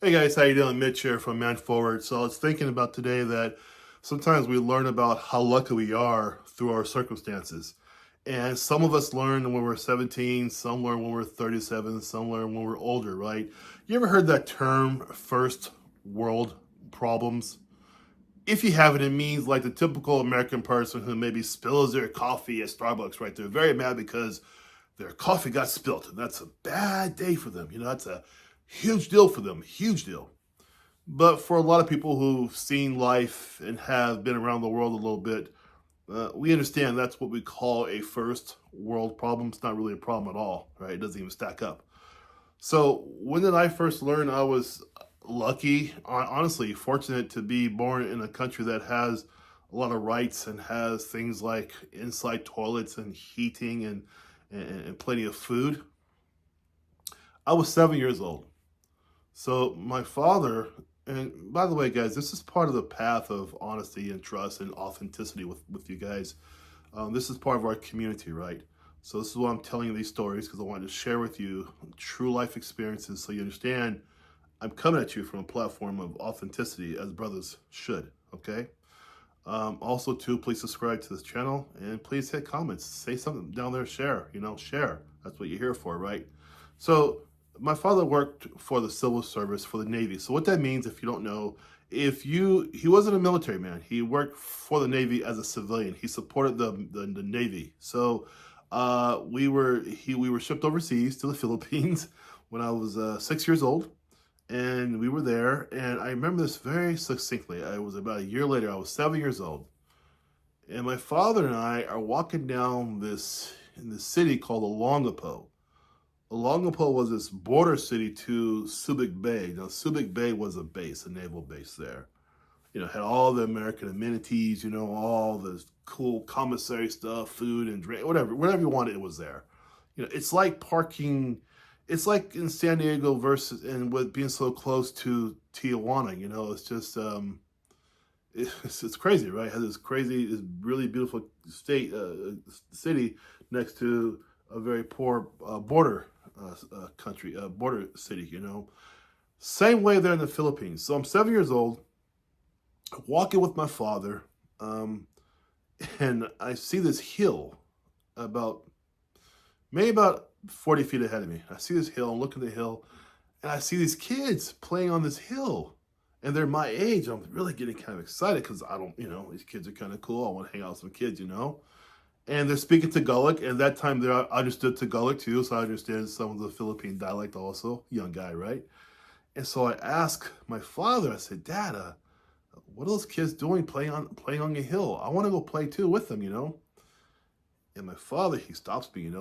Hey guys, how you doing? Mitch here from Man Forward. So I was thinking about today that sometimes we learn about how lucky we are through our circumstances. And some of us learn when we're 17, some learn when we're 37, some learn when we're older, right? You ever heard that term, first world problems? If you haven't, it means like the typical American person who maybe spills their coffee at Starbucks, right? They're very mad because their coffee got spilt. And that's a bad day for them. That's a huge deal for them, huge deal. But for a lot of people who've seen life and have been around the world a little bit, we understand that's what we call a first world problem. It's not really a problem at all, right? It doesn't even stack up. So when did I first learn I was lucky, honestly, fortunate to be born in a country that has a lot of rights and has things like inside toilets and heating and plenty of food? I was 7 years old. So my father, and by the way, guys, this is part of the path of honesty and trust and authenticity with you guys. This is part of our community, right? So this is why I'm telling you these stories because I wanted to share with you true life experiences so you understand I'm coming at you from a platform of authenticity as brothers should, okay? Also, too, please subscribe to this channel and please hit comments. Say something down there, share. That's what you're here for, right? So, my father worked for the civil service for the Navy. So, what that means, if you don't know, he wasn't a military man. He worked for the Navy as a civilian. He supported the Navy. So, we were shipped overseas to the Philippines when I was 6 years old, and we were there. And I remember this very succinctly. I was about a year later. I was 7 years old, and my father and I are walking down this in this city called Olongapo. Olongapo was this border city to Subic Bay. Now, Subic Bay was a base, a naval base there. Had all the American amenities. All the cool commissary stuff, food and drink, whatever you wanted, it was there. It's like parking. It's like in San Diego versus and with being so close to Tijuana. It's just it's crazy, right? It has this really beautiful city next to a very poor border country, border city. Same way there in the Philippines. So I'm 7 years old, walking with my father, um, and I see this hill about maybe about 40 feet ahead of me. I see this hill, I'm looking at the hill, and I see these kids playing on this hill. And they're my age. I'm really getting kind of excited because I don't, these kids are kind of cool. I want to hang out with some kids. And they're speaking Tagalog. And that time I understood Tagalog too. So I understand some of the Philippine dialect also. Young guy, right? And so I asked my father, I said, Dad, what are those kids doing playing on a hill? I want to go play too with them. And my father, he stops me.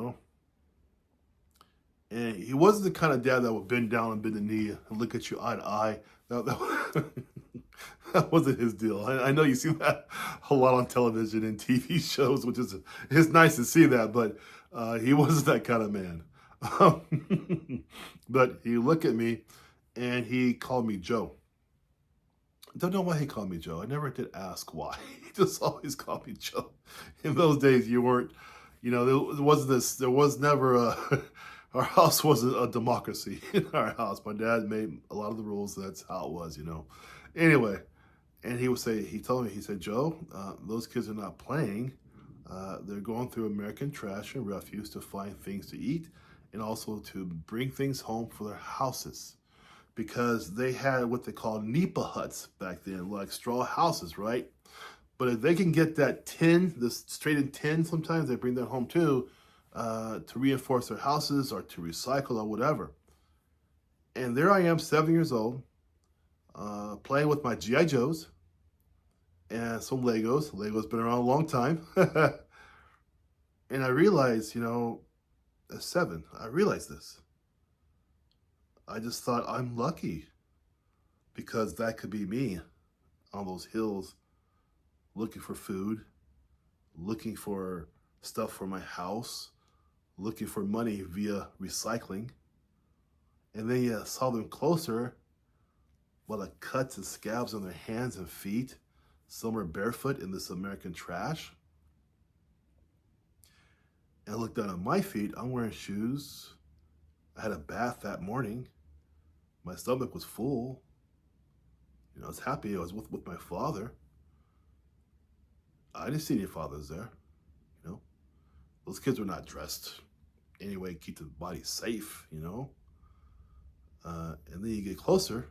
And he wasn't the kind of dad that would bend down and bend the knee and look at you eye to eye. That, that wasn't his deal. I know you see that a lot on television and TV shows, which is it's nice to see that, but he wasn't that kind of man. But he looked at me and he called me Joe. I don't know why he called me Joe. I never did ask why. He just always called me Joe. In those days, you weren't, there wasn't this, there was never a, our house wasn't a democracy in our house. My dad made a lot of the rules. That's how it was. Anyway, and he told me, he said, Joe, those kids are not playing. They're going through American trash and refuse to find things to eat and also to bring things home for their houses. Because they had what they called nipa huts back then, like straw houses, right? But if they can get that tin, this straight in tin, sometimes they bring that home too, to reinforce their houses or to recycle or whatever. And there I am, 7 years old, playing with my GI Joes and some Legos. Legos been around a long time, and I realized, at seven, I realized this. I just thought I'm lucky because that could be me on those hills looking for food, looking for stuff for my house, looking for money via recycling. And then you saw them closer, well, the cuts and scabs on their hands and feet. Some were barefoot in this American trash. And I looked down at my feet. I'm wearing shoes. I had a bath that morning. My stomach was full. I was happy I was with my father. I didn't see any fathers there. You know, those kids were not dressed anyway, keep the body safe. And then you get closer,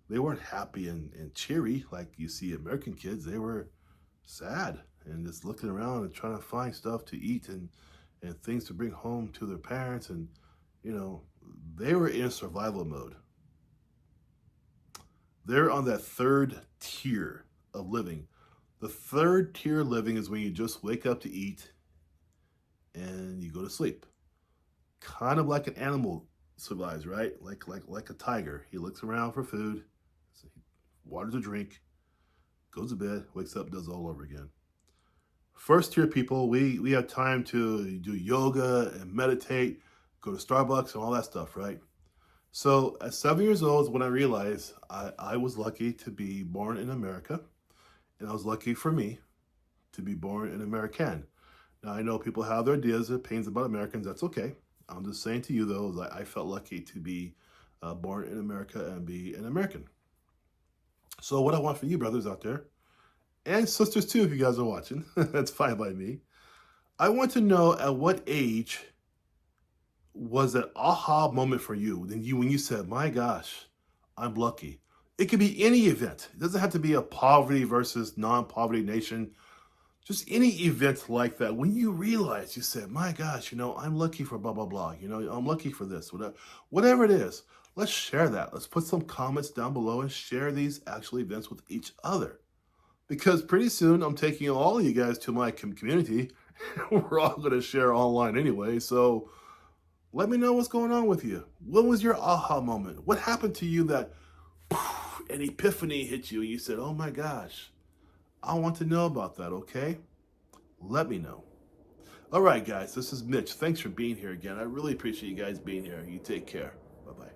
they weren't happy and cheery like you see American kids. They were sad and just looking around and trying to find stuff to eat and things to bring home to their parents. And, you know, they were in survival mode. They're on that third tier of living. The third tier of living is when you just wake up to eat and you go to sleep. Kind of like an animal survives, right? Like a tiger. He looks around for food, water to drink, goes to bed, wakes up, does it all over again. First tier people, we have time to do yoga and meditate, go to Starbucks and all that stuff, right? So at 7 years old is when I realized I was lucky to be born in America, and I was lucky for me to be born an American. Now, I know people have their ideas and opinions about Americans. That's okay. I'm just saying to you, though, that I felt lucky to be born in America and be an American. So what I want for you brothers out there, and sisters too, if you guys are watching, that's fine by me. I want to know, at what age was that aha moment for you when you said, my gosh, I'm lucky. It could be any event. It doesn't have to be a poverty versus non-poverty nation. Just any event like that. When you realize, you said, my gosh, I'm lucky for blah, blah, blah. I'm lucky for this, whatever it is. Let's share that. Let's put some comments down below and share these actual events with each other. Because pretty soon I'm taking all of you guys to my community. We're all going to share online anyway. So let me know what's going on with you. What was your aha moment? What happened to you that an epiphany hit you and you said, oh my gosh, I want to know about that, okay? Let me know. All right, guys, this is Mitch. Thanks for being here again. I really appreciate you guys being here. You take care. Bye-bye.